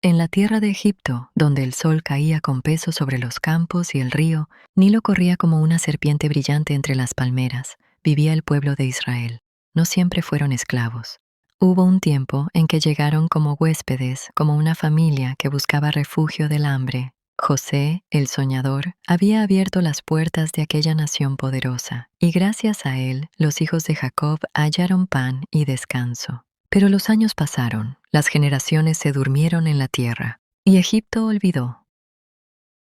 En la tierra de Egipto, donde el sol caía con peso sobre los campos y el río, Nilo corría como una serpiente brillante entre las palmeras, vivía el pueblo de Israel. No siempre fueron esclavos. Hubo un tiempo en que llegaron como huéspedes, como una familia que buscaba refugio del hambre. José, el soñador, había abierto las puertas de aquella nación poderosa, y gracias a él, los hijos de Jacob hallaron pan y descanso. Pero los años pasaron, las generaciones se durmieron en la tierra, y Egipto olvidó.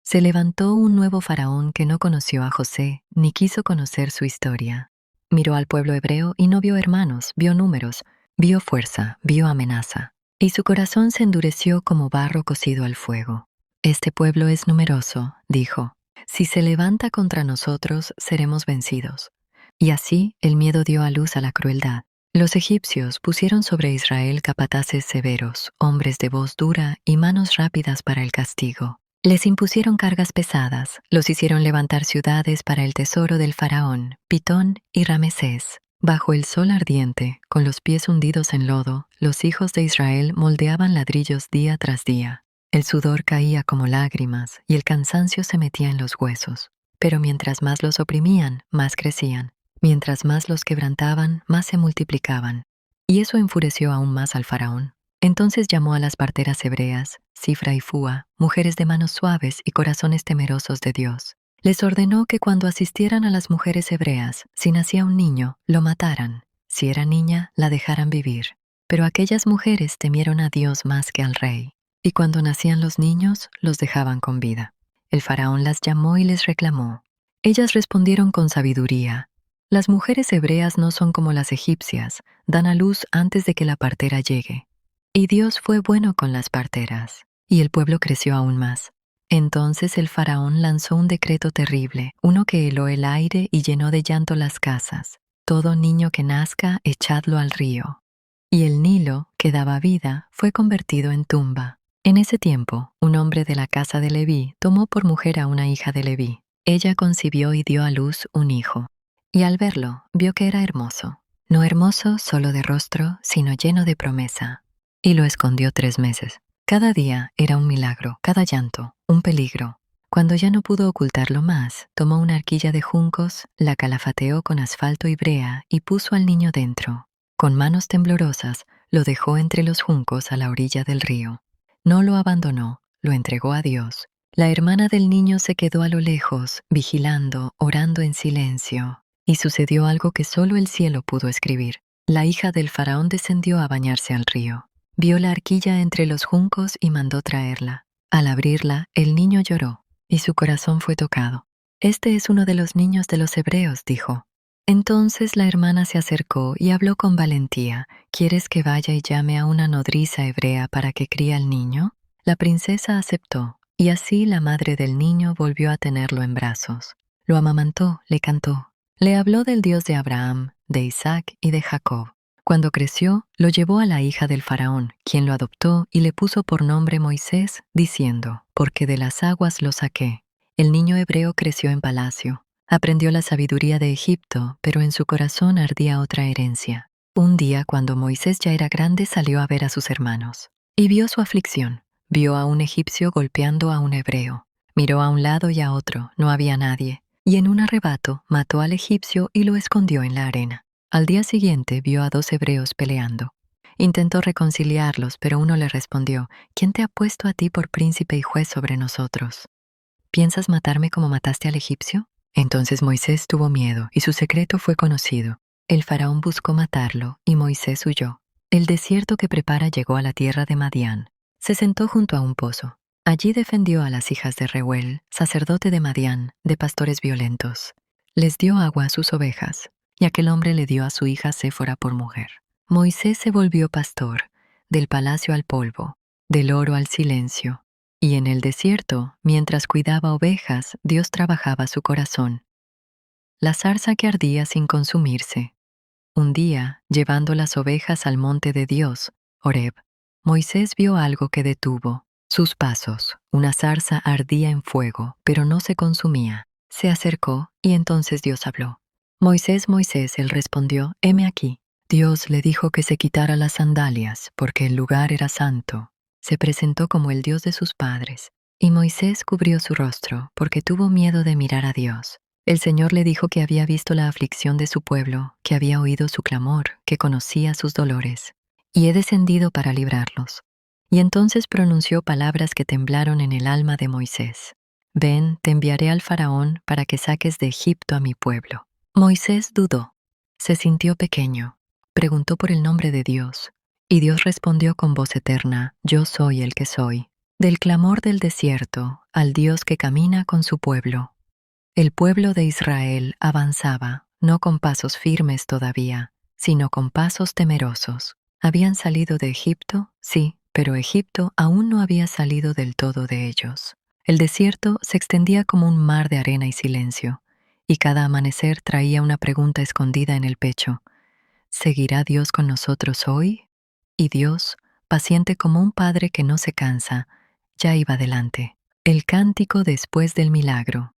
Se levantó un nuevo faraón que no conoció a José, ni quiso conocer su historia. Miró al pueblo hebreo y no vio hermanos, vio números, vio fuerza, vio amenaza, y su corazón se endureció como barro cocido al fuego. Este pueblo es numeroso, dijo. Si se levanta contra nosotros, seremos vencidos. Y así el miedo dio a luz a la crueldad. Los egipcios pusieron sobre Israel capataces severos, hombres de voz dura y manos rápidas para el castigo. Les impusieron cargas pesadas, los hicieron levantar ciudades para el tesoro del faraón, Pitón y Ramesés. Bajo el sol ardiente, con los pies hundidos en lodo, los hijos de Israel moldeaban ladrillos día tras día. El sudor caía como lágrimas y el cansancio se metía en los huesos. Pero mientras más los oprimían, más crecían. Mientras más los quebrantaban, más se multiplicaban. Y eso enfureció aún más al faraón. Entonces llamó a las parteras hebreas, Sifra y Fúa, mujeres de manos suaves y corazones temerosos de Dios. Les ordenó que cuando asistieran a las mujeres hebreas, si nacía un niño, lo mataran. Si era niña, la dejaran vivir. Pero aquellas mujeres temieron a Dios más que al rey. Y cuando nacían los niños, los dejaban con vida. El faraón las llamó y les reclamó. Ellas respondieron con sabiduría. Las mujeres hebreas no son como las egipcias, dan a luz antes de que la partera llegue. Y Dios fue bueno con las parteras, y el pueblo creció aún más. Entonces el faraón lanzó un decreto terrible, uno que heló el aire y llenó de llanto las casas. Todo niño que nazca, echadlo al río. Y el Nilo, que daba vida, fue convertido en tumba. En ese tiempo, un hombre de la casa de Leví tomó por mujer a una hija de Leví. Ella concibió y dio a luz un hijo. Y al verlo, vio que era hermoso. No hermoso solo de rostro, sino lleno de promesa. Y lo escondió 3 meses. Cada día era un milagro, cada llanto, un peligro. Cuando ya no pudo ocultarlo más, tomó una arquilla de juncos, la calafateó con asfalto y brea y puso al niño dentro. Con manos temblorosas, lo dejó entre los juncos a la orilla del río. No lo abandonó, lo entregó a Dios. La hermana del niño se quedó a lo lejos, vigilando, orando en silencio. Y sucedió algo que solo el cielo pudo escribir. La hija del faraón descendió a bañarse al río. Vio la arquilla entre los juncos y mandó traerla. Al abrirla, el niño lloró, y su corazón fue tocado. «Este es uno de los niños de los hebreos», dijo. Entonces la hermana se acercó y habló con valentía. «¿Quieres que vaya y llame a una nodriza hebrea para que críe al niño?» La princesa aceptó, y así la madre del niño volvió a tenerlo en brazos. Lo amamantó, le cantó. Le habló del Dios de Abraham, de Isaac y de Jacob. Cuando creció, lo llevó a la hija del faraón, quien lo adoptó y le puso por nombre Moisés, diciendo, «Porque de las aguas lo saqué». El niño hebreo creció en palacio. Aprendió la sabiduría de Egipto, pero en su corazón ardía otra herencia. Un día, cuando Moisés ya era grande, salió a ver a sus hermanos. Y vio su aflicción. Vio a un egipcio golpeando a un hebreo. Miró a un lado y a otro, no había nadie. Y en un arrebato mató al egipcio y lo escondió en la arena. Al día siguiente vio a 2 hebreos peleando. Intentó reconciliarlos, pero uno le respondió, «¿Quién te ha puesto a ti por príncipe y juez sobre nosotros? ¿Piensas matarme como mataste al egipcio?» Entonces Moisés tuvo miedo y su secreto fue conocido. El faraón buscó matarlo y Moisés huyó. El desierto que prepara llegó a la tierra de Madián. Se sentó junto a un pozo. Allí defendió a las hijas de Reuel, sacerdote de Madián, de pastores violentos. Les dio agua a sus ovejas, y aquel hombre le dio a su hija Séfora por mujer. Moisés se volvió pastor, del palacio al polvo, del oro al silencio. Y en el desierto, mientras cuidaba ovejas, Dios trabajaba su corazón. La zarza que ardía sin consumirse. Un día, llevando las ovejas al monte de Dios, Horeb, Moisés vio algo que detuvo sus pasos. Una zarza ardía en fuego, pero no se consumía. Se acercó y entonces Dios habló. «Moisés, Moisés», él respondió, «heme aquí». Dios le dijo que se quitara las sandalias, porque el lugar era santo. se presentó como el Dios de sus padres. Y Moisés cubrió su rostro, porque tuvo miedo de mirar a Dios. El Señor le dijo que había visto la aflicción de su pueblo, que había oído su clamor, que conocía sus dolores. Y he descendido para librarlos. Y entonces pronunció palabras que temblaron en el alma de Moisés. Ven, te enviaré al faraón para que saques de Egipto a mi pueblo. Moisés dudó. Se sintió pequeño. Preguntó por el nombre de Dios. Y Dios respondió con voz eterna, yo soy el que soy. Del clamor del desierto al Dios que camina con su pueblo. El pueblo de Israel avanzaba, no con pasos firmes todavía, sino con pasos temerosos. Habían salido de Egipto, sí, pero Egipto aún no había salido del todo de ellos. El desierto se extendía como un mar de arena y silencio, y cada amanecer traía una pregunta escondida en el pecho. ¿Seguirá Dios con nosotros hoy? Y Dios, paciente como un padre que no se cansa, ya iba adelante. El cántico después del milagro.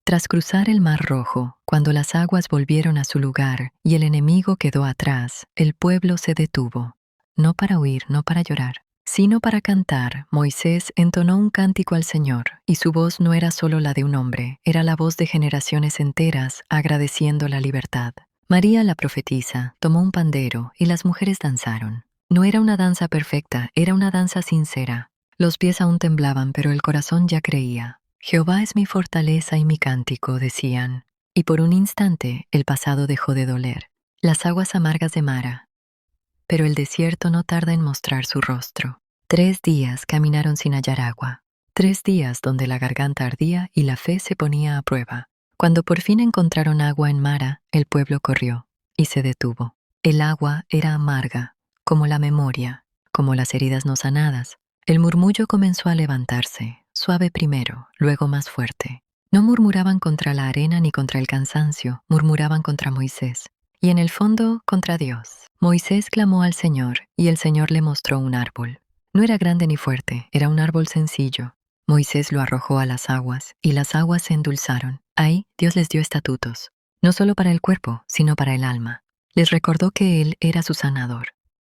Tras cruzar el Mar Rojo, cuando las aguas volvieron a su lugar y el enemigo quedó atrás, el pueblo se detuvo. No para huir, no para llorar, sino para cantar. Moisés entonó un cántico al Señor, y su voz no era solo la de un hombre, era la voz de generaciones enteras agradeciendo la libertad. María, la profetisa, tomó un pandero y las mujeres danzaron. No era una danza perfecta, era una danza sincera. Los pies aún temblaban, pero el corazón ya creía. Jehová es mi fortaleza y mi cántico, decían. Y por un instante el pasado dejó de doler. Las aguas amargas de Mara. Pero el desierto no tarda en mostrar su rostro. 3 días caminaron sin hallar agua. 3 días donde la garganta ardía y la fe se ponía a prueba. Cuando por fin encontraron agua en Mara, el pueblo corrió y se detuvo. El agua era amarga, como la memoria, como las heridas no sanadas. El murmullo comenzó a levantarse, suave primero, luego más fuerte. No murmuraban contra la arena ni contra el cansancio, murmuraban contra Moisés, y en el fondo contra Dios. Moisés clamó al Señor, y el Señor le mostró un árbol. No era grande ni fuerte, era un árbol sencillo. Moisés lo arrojó a las aguas, y las aguas se endulzaron. Ahí Dios les dio estatutos, no solo para el cuerpo, sino para el alma. Les recordó que Él era su sanador.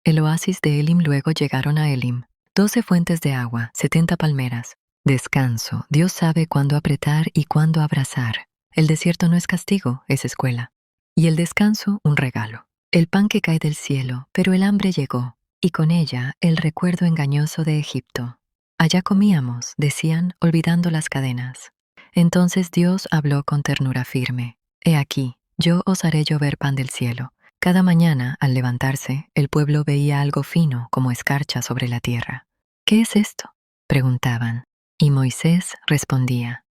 El oasis de Elim luego llegaron a Elim. 12 fuentes de agua, 70 palmeras. Descanso. Dios sabe cuándo apretar y cuándo abrazar. El desierto no es castigo, es escuela. Y el descanso, un regalo. El pan que cae del cielo, pero el hambre llegó, y con ella el recuerdo engañoso de Egipto. Allá comíamos, decían, olvidando las cadenas. Entonces Dios habló con ternura firme. He aquí, yo os haré llover pan del cielo. Cada mañana, al levantarse, el pueblo veía algo fino como escarcha sobre la tierra. ¿Qué es esto?, preguntaban. Y Moisés respondía,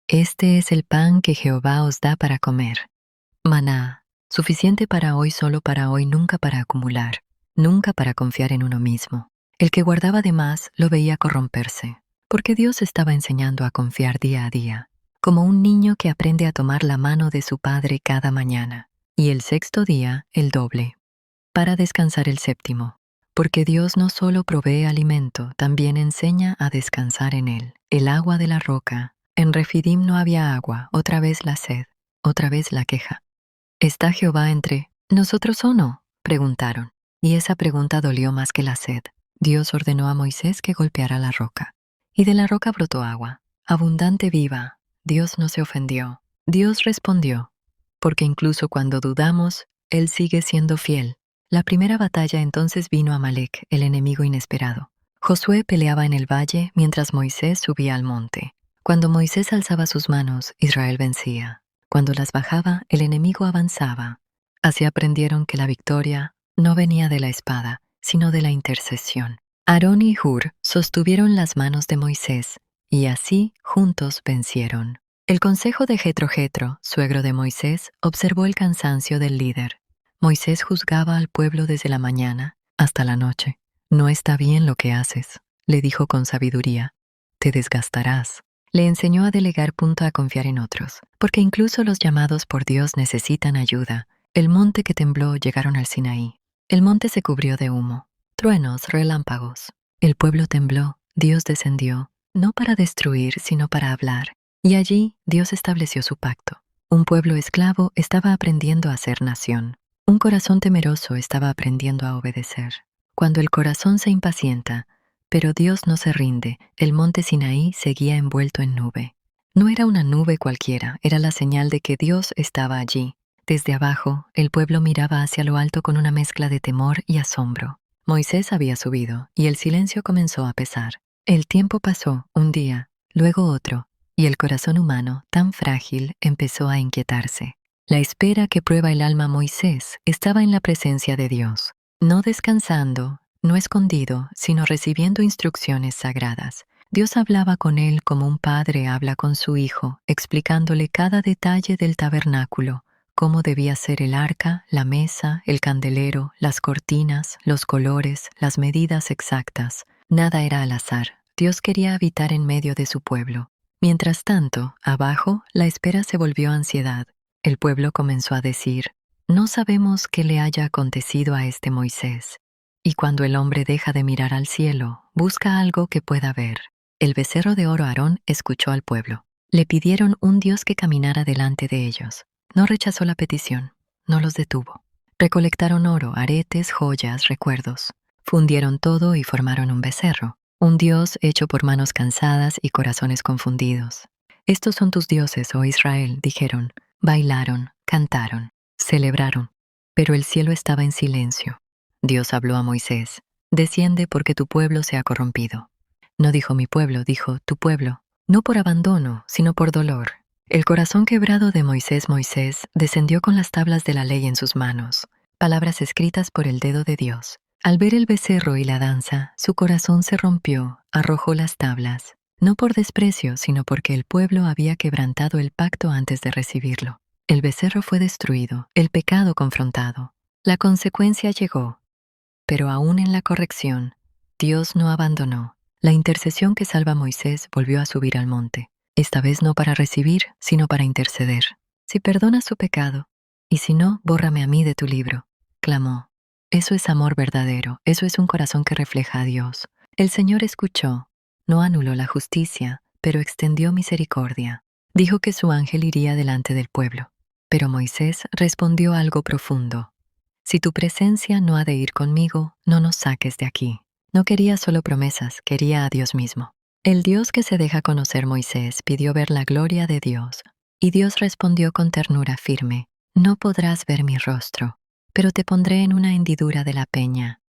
este es el pan que Jehová os da para comer. Maná, suficiente para hoy, solo para hoy, nunca para acumular, nunca para confiar en uno mismo. El que guardaba de más lo veía corromperse, porque Dios estaba enseñando a confiar día a día, como un niño que aprende a tomar la mano de su padre cada mañana. Y el 6º día, el doble, para descansar el 7º, porque Dios no solo provee alimento, también enseña a descansar en él. El agua de la roca. En Refidim no había agua, otra vez la sed, otra vez la queja. ¿Está Jehová entre nosotros o no?, preguntaron. Y esa pregunta dolió más que la sed. Dios ordenó a Moisés que golpeara la roca. Y de la roca brotó agua, abundante, viva. Dios no se ofendió. Dios respondió, porque incluso cuando dudamos, Él sigue siendo fiel. La primera batalla entonces vino a Amalec, el enemigo inesperado. Josué peleaba en el valle mientras Moisés subía al monte. Cuando Moisés alzaba sus manos, Israel vencía. Cuando las bajaba, el enemigo avanzaba. Así aprendieron que la victoria no venía de la espada, sino de la intercesión. Aarón y Hur sostuvieron las manos de Moisés, y así juntos vencieron. El consejo de Jetro, suegro de Moisés, observó el cansancio del líder. Moisés juzgaba al pueblo desde la mañana hasta la noche. No está bien lo que haces, le dijo con sabiduría. Te desgastarás. Le enseñó a delegar, a confiar en otros, porque incluso los llamados por Dios necesitan ayuda. El monte que tembló llegaron al Sinaí. El monte se cubrió de humo, truenos, relámpagos. El pueblo tembló, Dios descendió, no para destruir, sino para hablar. Y allí Dios estableció su pacto. Un pueblo esclavo estaba aprendiendo a ser nación. Un corazón temeroso estaba aprendiendo a obedecer. Cuando el corazón se impacienta, Pero Dios no se rinde. El monte Sinaí seguía envuelto en nube. No era una nube cualquiera, era la señal de que Dios estaba allí. Desde abajo, el pueblo miraba hacia lo alto con una mezcla de temor y asombro. Moisés había subido, y el silencio comenzó a pesar. El tiempo pasó, un día, luego otro, y el corazón humano, tan frágil, empezó a inquietarse. La espera que prueba el alma Moisés estaba en la presencia de Dios, no descansando, no escondido, sino recibiendo instrucciones sagradas. Dios hablaba con él como un padre habla con su hijo, explicándole cada detalle del tabernáculo, cómo debía ser el arca, la mesa, el candelero, las cortinas, los colores, las medidas exactas. Nada era al azar. Dios quería habitar en medio de su pueblo. Mientras tanto, abajo, la espera se volvió ansiedad. El pueblo comenzó a decir, «No sabemos qué le haya acontecido a este Moisés». Y cuando el hombre deja de mirar al cielo, busca algo que pueda ver. El becerro de oro Aarón escuchó al pueblo. Le pidieron un Dios que caminara delante de ellos. No rechazó la petición, no los detuvo. Recolectaron oro, aretes, joyas, recuerdos. Fundieron todo y formaron un becerro, un Dios hecho por manos cansadas y corazones confundidos. «Estos son tus dioses, oh Israel», dijeron. Bailaron, cantaron, celebraron, pero el cielo estaba en silencio. Dios habló a Moisés, «Desciende porque tu pueblo se ha corrompido». No dijo mi pueblo, dijo tu pueblo, no por abandono, sino por dolor. El corazón quebrado de Moisés descendió con las tablas de la ley en sus manos, palabras escritas por el dedo de Dios. Al ver el becerro y la danza, su corazón se rompió, arrojó las tablas, no por desprecio, sino porque el pueblo había quebrantado el pacto antes de recibirlo. El becerro fue destruido, el pecado confrontado. La consecuencia llegó, pero aún en la corrección, Dios no abandonó. La intercesión que salva a Moisés volvió a subir al monte, esta vez no para recibir, sino para interceder. «Si perdonas su pecado, y si no, bórrame a mí de tu libro», clamó. Eso es amor verdadero, eso es un corazón que refleja a Dios. El Señor escuchó, no anuló la justicia, pero extendió misericordia. Dijo que su ángel iría delante del pueblo. Pero Moisés respondió algo profundo. «Si tu presencia no ha de ir conmigo, no nos saques de aquí». No quería solo promesas, quería a Dios mismo. El Dios que se deja conocer Moisés pidió ver la gloria de Dios, y Dios respondió con ternura firme, «No podrás ver mi rostro, pero te pondré en una hendidura de la peña».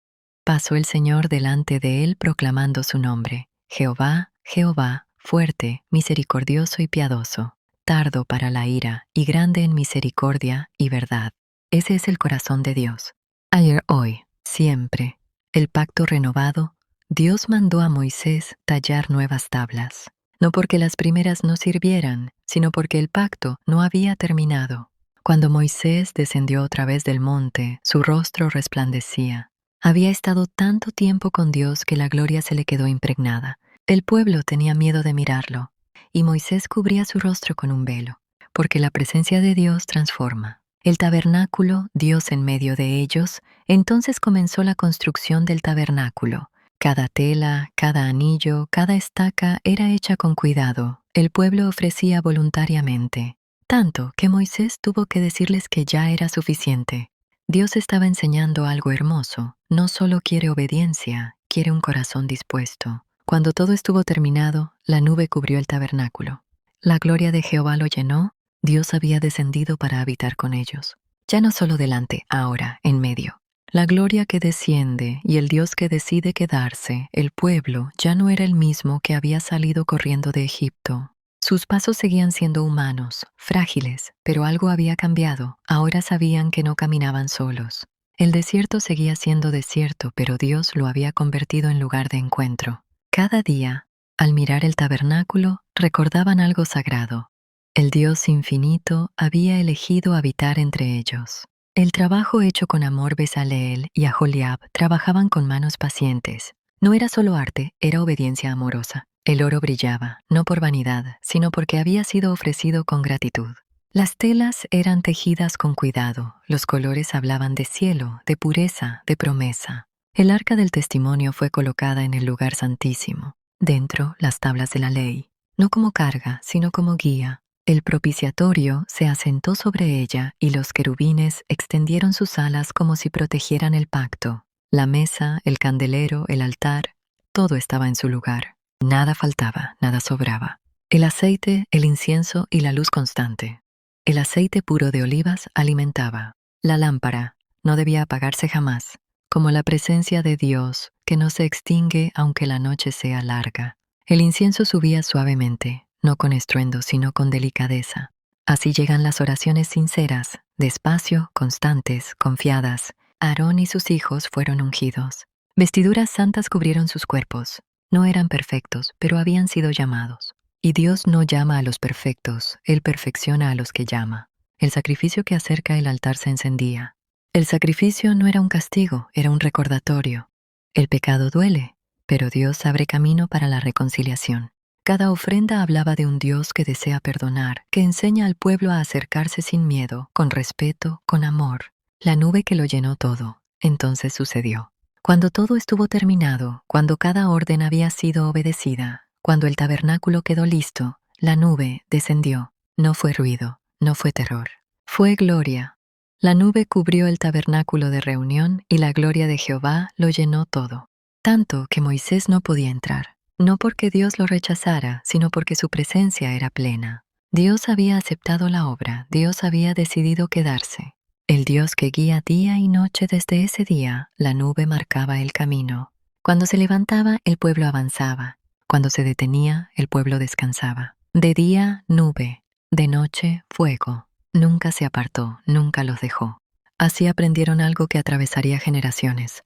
Pasó el Señor delante de él proclamando su nombre, «Jehová, Jehová, fuerte, misericordioso y piadoso, tardo para la ira y grande en misericordia y verdad». Ese es el corazón de Dios. Ayer, hoy, siempre. El pacto renovado, Dios mandó a Moisés tallar nuevas tablas, no porque las primeras no sirvieran, sino porque el pacto no había terminado. Cuando Moisés descendió otra vez del monte, su rostro resplandecía. Había estado tanto tiempo con Dios que la gloria se le quedó impregnada. El pueblo tenía miedo de mirarlo, y Moisés cubría su rostro con un velo, porque la presencia de Dios transforma. El tabernáculo, Dios en medio de ellos, entonces comenzó la construcción del tabernáculo. Cada tela, cada anillo, cada estaca era hecha con cuidado. El pueblo ofrecía voluntariamente, tanto que Moisés tuvo que decirles que ya era suficiente. Dios estaba enseñando algo hermoso. No solo quiere obediencia, quiere un corazón dispuesto. Cuando todo estuvo terminado, la nube cubrió el tabernáculo. La gloria de Jehová lo llenó. Dios había descendido para habitar con ellos. Ya no solo delante, ahora, en medio. La gloria que desciende y el Dios que decide quedarse, el pueblo, ya no era el mismo que había salido corriendo de Egipto. Sus pasos seguían siendo humanos, frágiles, pero algo había cambiado. Ahora sabían que no caminaban solos. El desierto seguía siendo desierto, pero Dios lo había convertido en lugar de encuentro. Cada día, al mirar el tabernáculo, recordaban algo sagrado. El Dios infinito había elegido habitar entre ellos. El trabajo hecho con amor Bezaleel y Aholiab trabajaban con manos pacientes. No era solo arte, era obediencia amorosa. El oro brillaba, no por vanidad, sino porque había sido ofrecido con gratitud. Las telas eran tejidas con cuidado, los colores hablaban de cielo, de pureza, de promesa. El arca del testimonio fue colocada en el lugar santísimo. Dentro, las tablas de la ley, no como carga, sino como guía. El propiciatorio se asentó sobre ella y los querubines extendieron sus alas como si protegieran el pacto. La mesa, el candelero, el altar, todo estaba en su lugar. Nada faltaba, nada sobraba. El aceite, el incienso y la luz constante. El aceite puro de olivas alimentaba. La lámpara no debía apagarse jamás, como la presencia de Dios que no se extingue aunque la noche sea larga. El incienso subía suavemente, no con estruendo, sino con delicadeza. Así llegan las oraciones sinceras, despacio, constantes, confiadas. Aarón y sus hijos fueron ungidos. Vestiduras santas cubrieron sus cuerpos. No eran perfectos, pero habían sido llamados. Y Dios no llama a los perfectos, Él perfecciona a los que llama. El sacrificio que acerca el altar se encendía. El sacrificio no era un castigo, era un recordatorio. El pecado duele, pero Dios abre camino para la reconciliación. Cada ofrenda hablaba de un Dios que desea perdonar, que enseña al pueblo a acercarse sin miedo, con respeto, con amor. La nube que lo llenó todo. Entonces sucedió. Cuando todo estuvo terminado, cuando cada orden había sido obedecida, cuando el tabernáculo quedó listo, la nube descendió. No fue ruido, no fue terror. Fue gloria. La nube cubrió el tabernáculo de reunión y la gloria de Jehová lo llenó todo. Tanto que Moisés no podía entrar. No porque Dios lo rechazara, sino porque su presencia era plena. Dios había aceptado la obra, Dios había decidido quedarse. El Dios que guía día y noche desde ese día, la nube marcaba el camino. Cuando se levantaba, el pueblo avanzaba. Cuando se detenía, el pueblo descansaba. De día, nube. De noche, fuego. Nunca se apartó, nunca los dejó. Así aprendieron algo que atravesaría generaciones.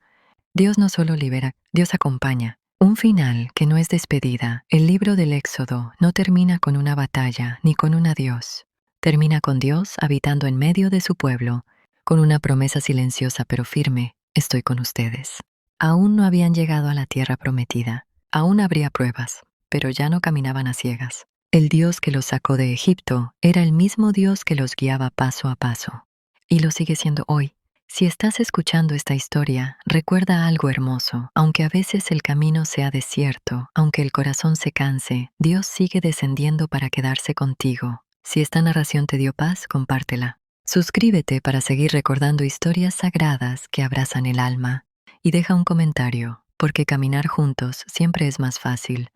Dios no solo libera, Dios acompaña. Un final que no es despedida. El libro del Éxodo no termina con una batalla ni con un adiós. Termina con Dios habitando en medio de su pueblo, con una promesa silenciosa pero firme: estoy con ustedes. Aún no habían llegado a la tierra prometida. Aún habría pruebas, pero ya no caminaban a ciegas. El Dios que los sacó de Egipto era el mismo Dios que los guiaba paso a paso. Y lo sigue siendo hoy. Si estás escuchando esta historia, recuerda algo hermoso. Aunque a veces el camino sea desierto, aunque el corazón se canse, Dios sigue descendiendo para quedarse contigo. Si esta narración te dio paz, compártela. Suscríbete para seguir recordando historias sagradas que abrazan el alma. Y deja un comentario, porque caminar juntos siempre es más fácil.